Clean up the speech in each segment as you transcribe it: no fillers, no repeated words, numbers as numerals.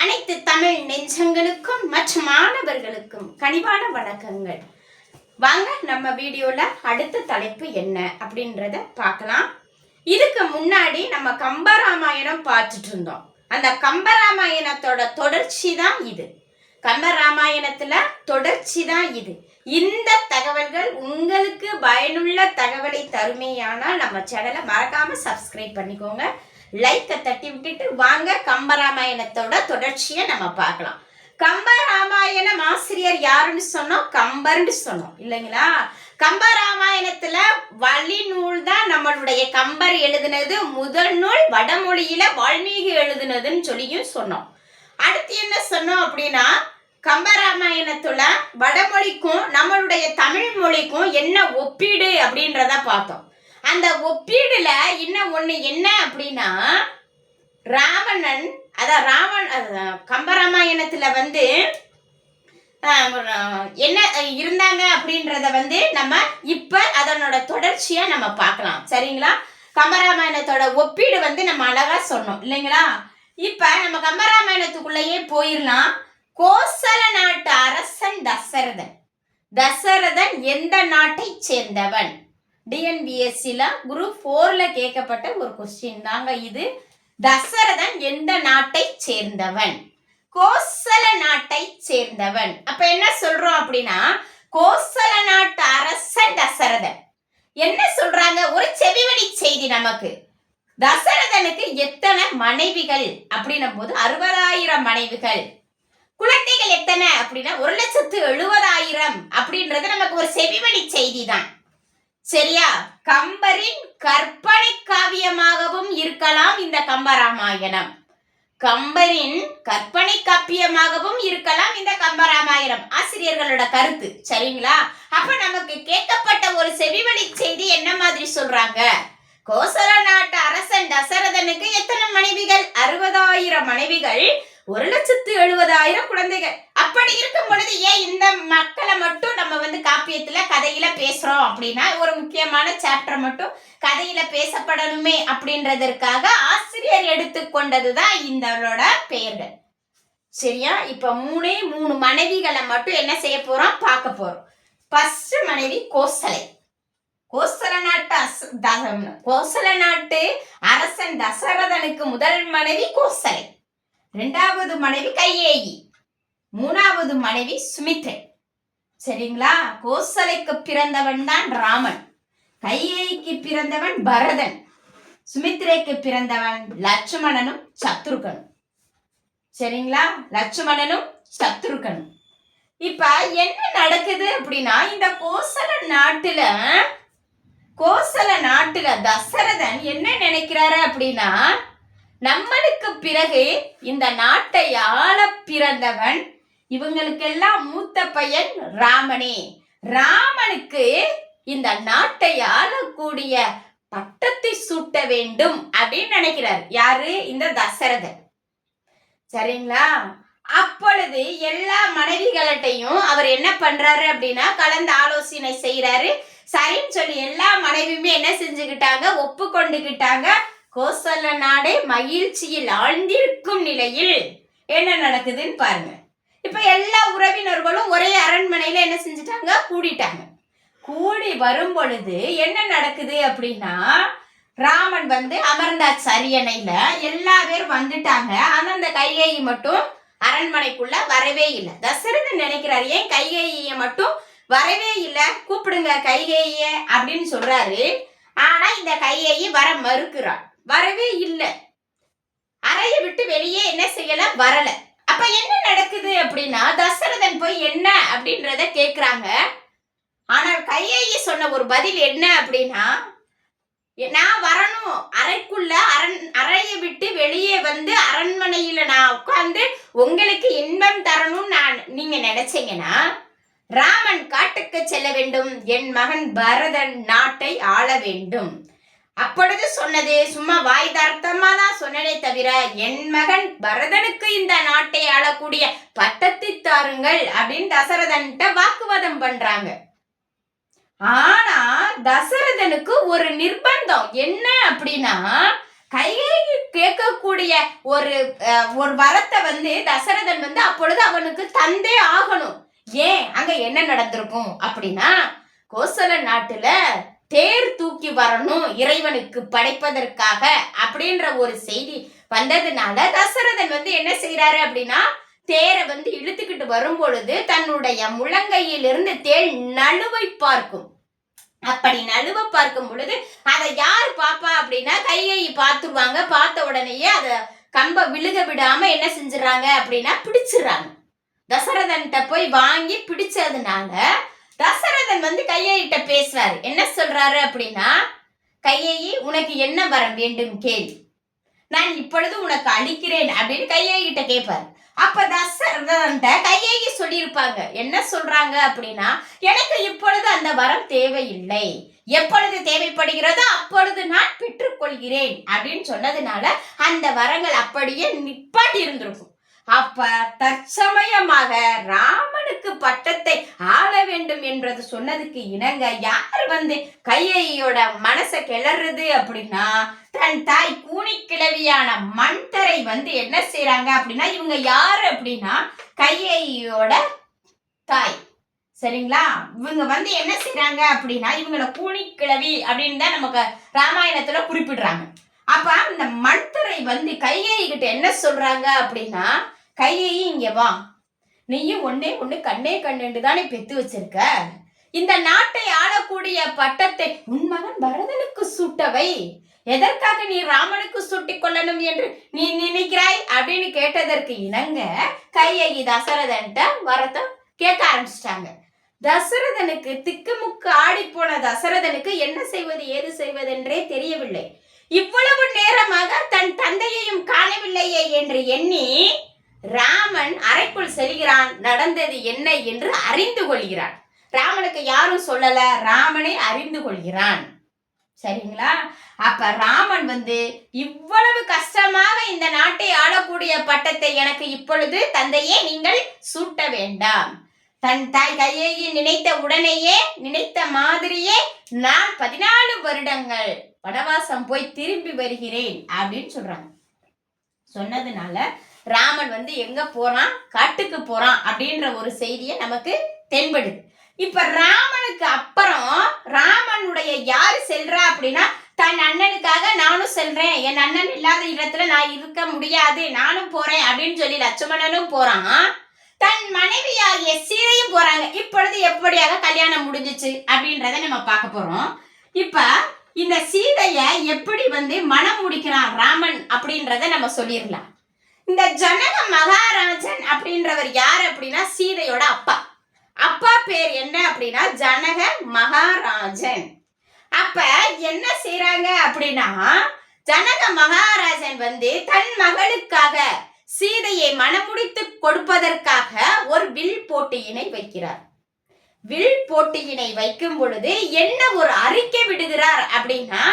அனைத்து தமிழ் நெஞ்சங்களுக்கும் மற்றும் மாணவர்களுக்கும் கனிவான வணக்கங்கள். வாங்க நம்ம வீடியோல அடுத்த தலைப்பு என்ன அப்படின்றத பார்க்கலாம். இதுக்கு முன்னாடி நம்ம கம்பராமாயணம் பார்த்துட்டு இருந்தோம். அந்த கம்பராமாயணத்தோட தொடர்ச்சி தான் இது. கம்பராமாயணத்துல தொடர்ச்சி தான் இது. இந்த தகவல்கள் உங்களுக்கு பயனுள்ள தகவலை தருமேயானால் நம்ம சேனலை மறக்காம சப்ஸ்கிரைப் பண்ணிக்கோங்க. லைக்கை தட்டி விட்டுட்டு வாங்க கம்பராமாயணத்தோட தொடர்ச்சியை நம்ம பார்க்கலாம். கம்பராமாயணம் ஆசிரியர் யாருன்னு சொன்னோம்? கம்பர்ன்னு சொன்னோம் இல்லைங்களா? கம்பராமாயணத்துல வழி நூல் தான் நம்மளுடைய கம்பர் எழுதுனது. முதல் நூல் வடமொழியில வால்மீகி எழுதுனதுன்னு சொல்லியும் சொன்னோம். அடுத்து என்ன சொன்னோம் அப்படின்னா, கம்பராமாயணத்துல வடமொழிக்கும் நம்மளுடைய தமிழ் மொழிக்கும் என்ன ஒப்பீடு அப்படின்றத பார்த்தோம். அந்த ஒப்பீடுல இன்னும் ஒண்ணு என்ன அப்படின்னா, ராவணன் கம்பராமாயணத்துல என்ன இருந்தாங்க அப்படின்றத நம்ம இப்ப அதனோட தொடர்ச்சியா நம்ம பார்க்கலாம். சரிங்களா? கம்பராமாயணத்தோட ஒப்பீடு நம்ம அழகா சொன்னோம் இல்லைங்களா? இப்ப நம்ம கம்பராமாயணத்துக்குள்ளேயே போயிடலாம். கோசல நாட்டு அரசன் தசரதன். தசரதன் எந்த நாட்டை சேர்ந்தவன்? டிஎன்பிஎஸ்சில குரூப் 4ல கேட்கப்பட்ட ஒரு கொஸ்டின் தாங்க இது. தசரதன் எந்த நாட்டை சேர்ந்தவன்? கோசல நாட்டை சேர்ந்தவன். அப்ப என்ன சொல்றோம் அப்படின்னா, கோசல நாட்டு அரசன் தசரதன். என்ன சொல்றாங்க? ஒரு செவிவழி செய்தி நமக்கு. தசரதனுக்கு எத்தனை மனைவிகள் அப்படின்னும் போது 60,000 மனைவிகள். குழந்தைகள் எத்தனை அப்படின்னா 1,70,000 அப்படின்றது நமக்கு ஒரு செவிவழி செய்தி தான். சரியா? கம்பரின் கற்பனை காவியமாகவும் இருக்கலாம் இந்த கம்பராமாயணம். கம்பரின் கற்பனை காப்பியமாகவும் இருக்கலாம் இந்த கம்பராமாயணம். ஆசிரியர்களோட கருத்து. சரிங்களா? அப்ப நமக்கு கேட்கப்பட்ட ஒரு செவிவழி செய்தி என்ன மாதிரி சொல்றாங்க? கோசல நாட்டு அரசன் தசரதனுக்கு எத்தனை மனைவிகள்? 60,000 மனைவிகள், 1,70,000 குழந்தைகள். அப்படி இருக்கும் பொழுது ஏன் இந்த மக்களை மட்டும் நம்ம காப்பியத்துல கதையில பேசுறோம் அப்படின்னா, ஒரு முக்கியமான சாப்டர் மட்டும் கதையில பேசப்படணுமே அப்படின்றதற்காக ஆசிரியர் எடுத்துக்கொண்டதுதான் இதனோட பெயர்கள். சரியா? இப்ப 3 மனைவிகளை மட்டும் என்ன செய்ய போறோம்? பார்க்க போறோம். ஃபர்ஸ்ட் மனைவி கோசலை. கோசல நாட்டு அரசன் தசரதனுக்கு முதல் மனைவி கோசலை. 2வது மனைவி கைகேயி. 3வது மனைவி சுமித்ரை. சரிங்களா? கோசலைக்கு பிறந்தவன் தான் ராமன். கைகேயிக்கு பிறந்தவன் பரதன். சுமித்ரைக்கு பிறந்தவன் லட்சுமணனும் சத்ருகனும். சரிங்களா? லட்சுமணனும் சத்ருகனும். இப்ப என்ன நடக்குது அப்படின்னா, இந்த கோசல நாட்டுல தசரதன் என்ன நினைக்கிறாரு அப்படின்னா, நம்மளுக்கு பிறகு இந்த நாட்டை ஆள பிறந்தவன், இவங்களுக்கெல்லாம் மூத்த பையன் ராமனே. ராமனுக்கு இந்த நாட்டை ஆளக்கூடிய பட்டத்தை சூட்ட வேண்டும் அப்படின்னு நினைக்கிறார். யாரு? இந்த தசரதன். சரிங்களா? அப்பொழுது எல்லா மனைவிகள்கிட்டையும் அவர் என்ன பண்றாரு அப்படின்னா, கலந்து ஆலோசனை செய்யறாரு. சரின்னு சொல்லி எல்லா மனைவியுமே என்ன செஞ்சுக்கிட்டாங்க? ஒப்புக்கொண்டுகிட்டாங்க. கோசல நாடே மகிழ்ச்சியில் ஆழ்ந்திருக்கும் நிலையில் என்ன நடக்குதுன்னு பாருங்க. இப்ப எல்லா உறவினர்களும் ஒரே அரண்மனையில என்ன செஞ்சுட்டாங்க? கூடிட்டாங்க. கூடி வரும் பொழுது என்ன நடக்குது அப்படின்னா, ராமன் அமர்ந்தாச்சு அரியணையில. எல்லா பேரும் வந்துட்டாங்க. ஆனா அந்த கைகேயி மட்டும் அரண்மனைக்குள்ள வரவே இல்லை. தசரதன் நினைக்கிறாரு, ஏன் கைகேயிய மட்டும் வரவே இல்லை, கூப்பிடுங்க கைகேயிய அப்படின்னு சொல்றாரு. ஆனா இந்த கைகேயி வர மறுக்கிறாள். வரவே இல்லை. அறையை விட்டு வெளியே என்ன செய்யல? வரல. அப்ப என்ன நடக்குது அப்படின்னா, தசரதன் போய் என்ன அப்படின்றத கேக்குறாங்க. ஆனால் கைகேயி சொன்ன ஒரு பதில் என்ன அப்படின்னா, நான் வரணும் அறைக்குள்ள, அறையை விட்டு வெளியே அரண்மனையில நான் உட்கார்ந்து உங்களுக்கு இன்பம் தரணும் நீங்க நினைச்சீங்கன்னா, ராமன் காட்டுக்கு செல்ல வேண்டும், என் மகன் பரதன் நாட்டை ஆள வேண்டும். அப்பொழுது சொன்னது சும்மா வாய்தார்த்தமா தான் சொன்னனே தவிர, என் மகன் பரதனுக்கு இந்த நாட்டை ஆளக்கூடிய பட்டத்தை தாருங்கள் அப்படின்னு தசரதன்கிட்ட வாக்குவாதம் பண்றாங்க. ஆனா தசரதனுக்கு ஒரு நிர்பந்தம் என்ன அப்படின்னா, கைகேயி கேட்கக்கூடிய ஒரு ஒரு வரத்தை தசரதன் அப்பொழுது அவனுக்கு தந்தே ஆகணும். ஏன் அங்க என்ன நடந்திருக்கும் அப்படின்னா, கோசல நாட்டுல தேர் தூக்கி வரணும் இறைவனுக்கு படைப்பதற்காக அப்படின்ற ஒரு செய்தி வந்ததுனால தசரதன் என்ன செய்யறாரு அப்படின்னா, தேரை இழுத்துக்கிட்டு வரும் பொழுது தன்னுடைய முழங்கையிலிருந்து தேர் நழுவை பார்க்கும். அப்படி நழுவ பார்க்கும் பொழுது அதை யார் பாப்பா அப்படின்னா கைகேயி பார்த்துருவாங்க. பார்த்த உடனேயே அதை கம்ப விழுக விடாம என்ன செஞ்சிடறாங்க அப்படின்னா பிடிச்சிடறாங்க. தசரதன்கிட்ட போய் வாங்கி பிடிச்சதுனால தசரதன் கைகேயிட்ட பேசுறாரு. என்ன சொல்றாரு அப்படின்னா, கைகேயி உனக்கு என்ன வரம் வேண்டும் கேள், நான் இப்பொழுது உனக்கு அளிக்கிறேன் அப்படின்னு கைகேயிட்ட கேட்பாரு. அப்ப தசரதன்ட்ட கைகேயி சொல்லியிருப்பாங்க. என்ன சொல்றாங்க அப்படின்னா, எனக்கு இப்பொழுது அந்த வரம் தேவையில்லை, எப்பொழுது தேவைப்படுகிறதோ அப்பொழுது நான் பெற்றுக்கொள்கிறேன் அப்படின்னு சொன்னதுனால அந்த வரங்கள் அப்படியே நிப்பாட்டி இருந்திருக்கும். அப்ப தற்சமயமாக ராமனுக்கு பட்டத்தை ஆள வேண்டும் என்றது சொன்னதுக்கு இணங்க யார் கைகேயியோட மனசை கிளறுது அப்படின்னா, தன் தாய் கூனி கிழவியான மண்டரை என்ன செய்யறாங்க அப்படின்னா, இவங்க யாரு அப்படின்னா கைகேயியோட தாய். சரிங்களா? இவங்க என்ன செய்யறாங்க அப்படின்னா, இவங்கள கூனி கிழவி அப்படின்னு தான் நமக்கு ராமாயணத்துல குறிப்பிடுறாங்க. அப்ப இந்த மண்டரை கைகேயி கிட்ட என்ன சொல்றாங்க அப்படின்னா, கைகேயி இங்க வா, நீயும் ஒன்னே ஒண்ணு கண்ணே கண்ணு தானே பெத்து வச்சிருக்க, இந்த நாட்டை ஆளக்கூடிய பட்டத்தை உன் மகன் பரதனுக்கு சூட்டவை, எதற்காக நீ ராமனுக்கு சூட்டிக் கொள்ளணும் என்று நீ நினைக்கிறாய் அப்படின்னு கேட்டதற்கு இணங்க கைகேயி தசரதன்ட்ட வரத்தை கேட்க ஆரம்பிச்சிட்டாங்க. தசரதனுக்கு திக்குமுக்கு ஆடி போன தசரதனுக்கு என்ன செய்வது ஏது செய்வதென்றே தெரியவில்லை. இவ்வளவு நேரமாக தன் தந்தையையும் காணவில்லையே என்று எண்ணி ராமன் அறைக்குள் செல்கிறான். நடந்தது என்ன என்று அறிந்து கொள்கிறான். ராமனுக்கு யாரும் சொல்லல, ராமனை அறிந்து கொள்கிறான். சரிங்களா? அப்ப ராமன் இவ்வளவு கஷ்டமாக இந்த நாட்டை ஆளக்கூடிய பட்டத்தை எனக்கு இப்பொழுது தந்தையே நீங்கள் சூட்ட வேண்டாம், தன் தாய் கைகேயி நினைத்த உடனேயே நினைத்த மாதிரியே நான் 14 வருடங்கள் வனவாசம் போய் திரும்பி வருகிறேன் அப்படின்னு சொல்றாங்க. சொன்னதுனால ராமன் எங்க போறான், காட்டுக்கு போறான் அப்படின்ற ஒரு செய்தியை நமக்கு தென்படுது. இப்ப ராமனுக்கு அப்புறம் ராமனுடைய யாரு செல்றா அப்படின்னா, தன் அண்ணனுக்காக நானும் செல்றேன், என் அண்ணன் இல்லாத இடத்துல நான் இருக்க முடியாது, நானும் போறேன் அப்படின்னு சொல்லி லட்சுமணனும் போறான். தன் மனைவியாகிய சீதையும் போறாங்க. இப்பொழுது எப்படியாக கல்யாணம் முடிஞ்சிச்சு அப்படின்றத நம்ம பார்க்க போறோம். இப்ப இந்த சீதைய எப்படி மனம் முடிக்கிறான் ராமன் அப்படின்றத நம்ம சொல்லிடலாம். இந்த ஜனக மகாராஜன் அப்படின்றவர் யாரு அப்படின்னா சீதையோட அப்பா. அப்பா பேர் என்ன அப்படின்னா ஜனக மகாராஜன். அப்ப என்ன செய்யறாங்க அப்படின்னா, ஜனக மகாராஜன் தன் மகளுக்காக சீதையை மனமுடித்து கொடுப்பதற்காக ஒரு வில் போட்டியினை வைக்கிறார். வில் போட்டியினை வைக்கும் பொழுது என்ன ஒரு அறிக்கை விடுகிறார் அப்படின்னா,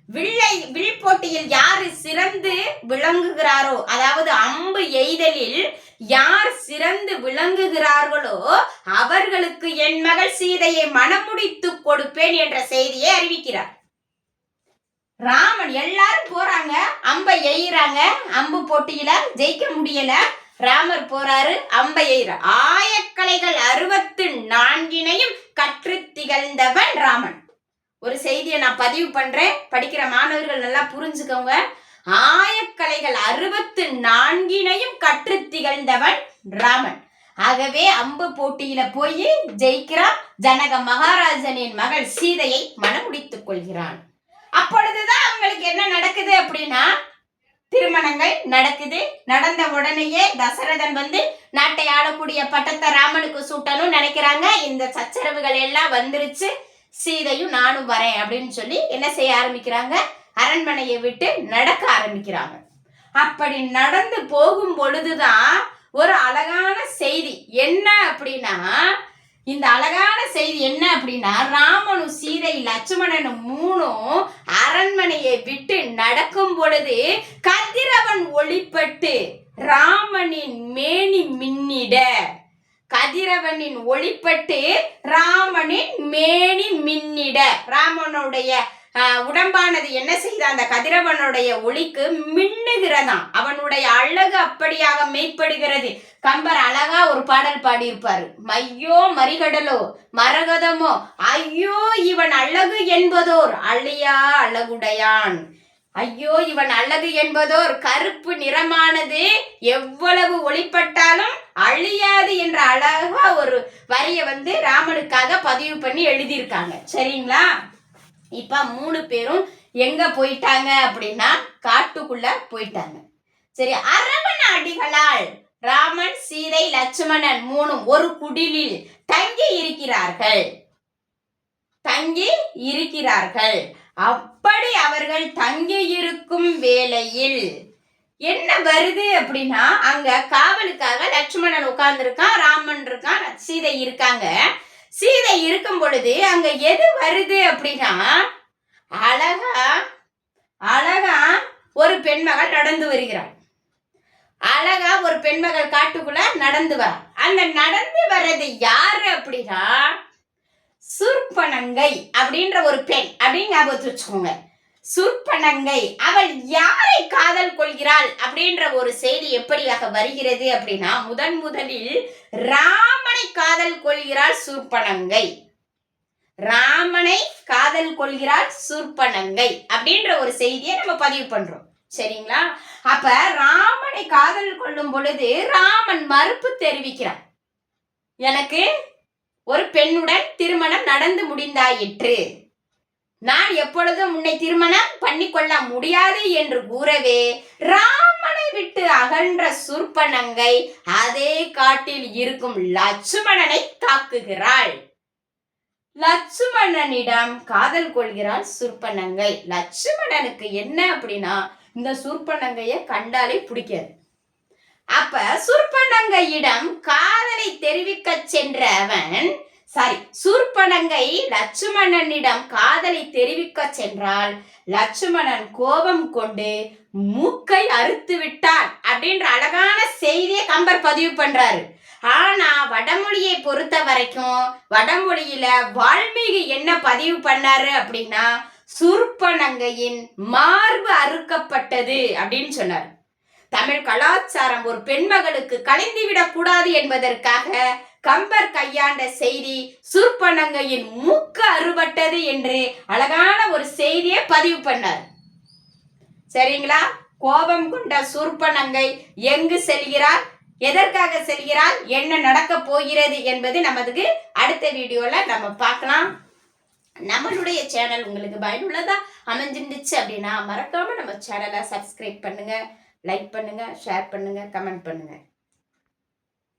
வில் போட்டியில் யாரு சிறந்து விளங்குகிறாரோ, அதாவது அம்பு எய்தலில் யார் சிறந்து விளங்குகிறார்களோ அவர்களுக்கு என் மகள் சீதையை மனமுடித்து கொடுப்பேன் என்ற செய்தியை அறிவிக்கிறார். ராமன் எல்லாரும் போறாங்க, அம்பை எய்கிறாங்க. அம்பு போட்டியில ஜெயிக்க முடியல. ராமர் போறாரு, அம்பை எய்கிறார். ஆயக்கலைகள் 64 கற்று திகழ்ந்தவன் ராமன். ஒரு செய்தியை நான் பதிவு பண்றேன், படிக்கிற மாணவர்கள் நல்லா புரிஞ்சுக்கோங்க. ஆயக்கலைகள் 64 கற்று திகழ்ந்தவன் ராமன். ஆகவே அம்பு போட்டியில போய் ஜெயிக்கிறான். ஜனக மகாராஜனின் மகள் சீதையை மனமுடித்துக் கொள்கிறான். அப்பொழுதுதான் அவங்களுக்கு என்ன நடக்குது அப்படின்னா, திருமணங்கள் நடக்குது. நடந்த உடனேயே தசரதன் நாட்டை ஆளக்கூடிய பட்டத்தை ராமனுக்கு சூட்டணும் நினைக்கிறாங்க. இந்த சச்சரவுகள் எல்லாம் வந்துருச்சு. சீதையும் நானும் வரேன் அப்படின்னு சொல்லி என்ன செய்ய ஆரம்பிக்கிறாங்க, அரண்மனையை விட்டு நடக்க ஆரம்பிக்கிறாங்க. அப்படி நடந்து போகும் பொழுதுதான் ஒரு அழகான செய்தி. என்ன அப்படின்னா, இந்த அழகான செய்தி என்ன அப்படின்னா, ராமனும் சீதை லட்சுமணனும் 3 அரண்மனையை விட்டு நடக்கும் பொழுது கதிரவன் ஒளிப்பட்டு ராமனின் மேனி மின்னிட, கதிரவனின் ஒளிப்பட்டு ராமனின் மேனி மின்னிட, ராமனுடைய உடம்பானது என்ன செய்த அந்த கதிரவனுடைய ஒளிக்கு மின்னுகிறதாம். அவனுடைய அழகு அப்படியாக மெய்ப்படுகிறது. கம்பர் அழகா ஒரு பாடல் பாடியிருப்பாரு. மையோ மறிகடலோ மரகதமோ ஐயோ இவன் அழகு என்பதோர் அழியா அழகுடையான். ஐயோ இவன் அழகு என்பதோர் கருப்பு நிறமானது எவ்வளவு ஒளிப்பட்டாலும் அழியாது என்ற அழகா ஒரு வரிய ராமனுக்காக பதிவு பண்ணி எழுதியிருக்காங்க. சரிங்களா? இப்ப 3 பேரும் எங்க போயிட்டாங்க அப்படின்னா காட்டுக்குள்ள போயிட்டாங்க. சரி, அரவண அடிகளால் ராமன் சீதை லட்சுமணன் 3 ஒரு குடிலில் தங்கி இருக்கிறார்கள். அப்படி அவர்கள் தங்கி இருக்கும் வேளையில் என்ன வருது அப்படின்னா, அங்க காவலுக்காக லட்சுமணன் உட்கார்ந்து இருக்கான், ராமன் இருக்கான், சீதை இருக்காங்க. சீதை இருக்கும் பொழுது அங்க எது வருது அப்படின்னா, அழகா ஒரு பெண்மகள் நடந்து வருகிறாள். அழகா ஒரு பெண்மகள் காட்டுக்குள்ள நடந்து வர. அந்த நடந்து வர்றது யாரு அப்படின்னா சூர்பனங்கை அப்படின்ற ஒரு பெண் அப்படின்னு ஞாபகத்து வச்சுக்கோங்க. சூர்பனங்கை அவள் யாரை காதல் கொள்கிறாள் அப்படின்ற ஒரு செய்தி எப்படியாக வருகிறது அப்படின்னா, முதலில் ராமனை காதல் கொள்கிறாள் சூர்பனங்கை. ராமனை காதல் கொள்கிறாள் சூர்பனங்கை அப்படின்ற ஒரு செய்தியை நம்ம பதிவு பண்றோம். சரிங்களா? அப்ப ராமனை காதல் கொள்ளும் பொழுது ராமன் மறுப்பு தெரிவிக்கிறான். எனக்கு ஒரு பெண்ணுடன் திருமணம் நடந்து முடிந்தாயிற்று, நான் எப்பொழுதும் உன்னை திருமணம் பண்ணிக்கொள்ள முடியாது என்று கூறவே ராமனை விட்டு அகன்ற சூர்பனங்கை அதே காட்டில் இருக்கும் லட்சுமணனை தாக்குகிறாள். லட்சுமணனிடம் காதல் கொள்கிறாள் சூர்பனங்கை. லட்சுமணனுக்கு என்ன அப்படின்னா, இந்த சூர்பனங்கைய கண்டாலே பிடிக்காது. அப்ப சூர்பனங்கையிடம் காதலை தெரிவிக்க சென்ற சூர்பனங்கை லட்சுமணனிடம் காதலை தெரிவிக்க சென்றால் லட்சுமணன் கோபம் கொண்டு மூக்கை அறுத்து விட்டான் அப்படின்ற அழகான செய்தியை கம்பர் பதிவு பண்றாரு. ஆனா வடமொழியை பொறுத்த வரைக்கும் வடமொழியில வால்மீகி என்ன பதிவு பண்ணாரு அப்படின்னா, சூர்பனங்கையின் மார்பு அறுக்கப்பட்டது அப்படின்னு சொன்னார். தமிழ் கலாச்சாரம் ஒரு பெண்மகளுக்கு கலைந்துவிடக் கூடாது என்பதற்காக கம்பர் கையாண்ட செய்தி சூர்பனங்கையின் மூக்கு அறுபட்டது என்று அழகான ஒரு செய்தியை பதிவு பண்ணார். சரிங்களா? கோபம் கொண்ட சூர்பனங்கை எங்கு செல்கிறார், எதற்காக செல்கிறார், என்ன நடக்க போகிறது என்பது நமக்கு அடுத்த வீடியோல நம்ம பார்க்கலாம். நம்மளுடைய சேனல் உங்களுக்கு பயனுள்ளதா அமைஞ்சிருந்துச்சு அப்படின்னா மறக்காம நம்ம சேனலை சப்ஸ்கிரைப் பண்ணுங்க, லைக் பண்ணுங்க, ஷேர் பண்ணுங்க, கமெண்ட் பண்ணுங்க.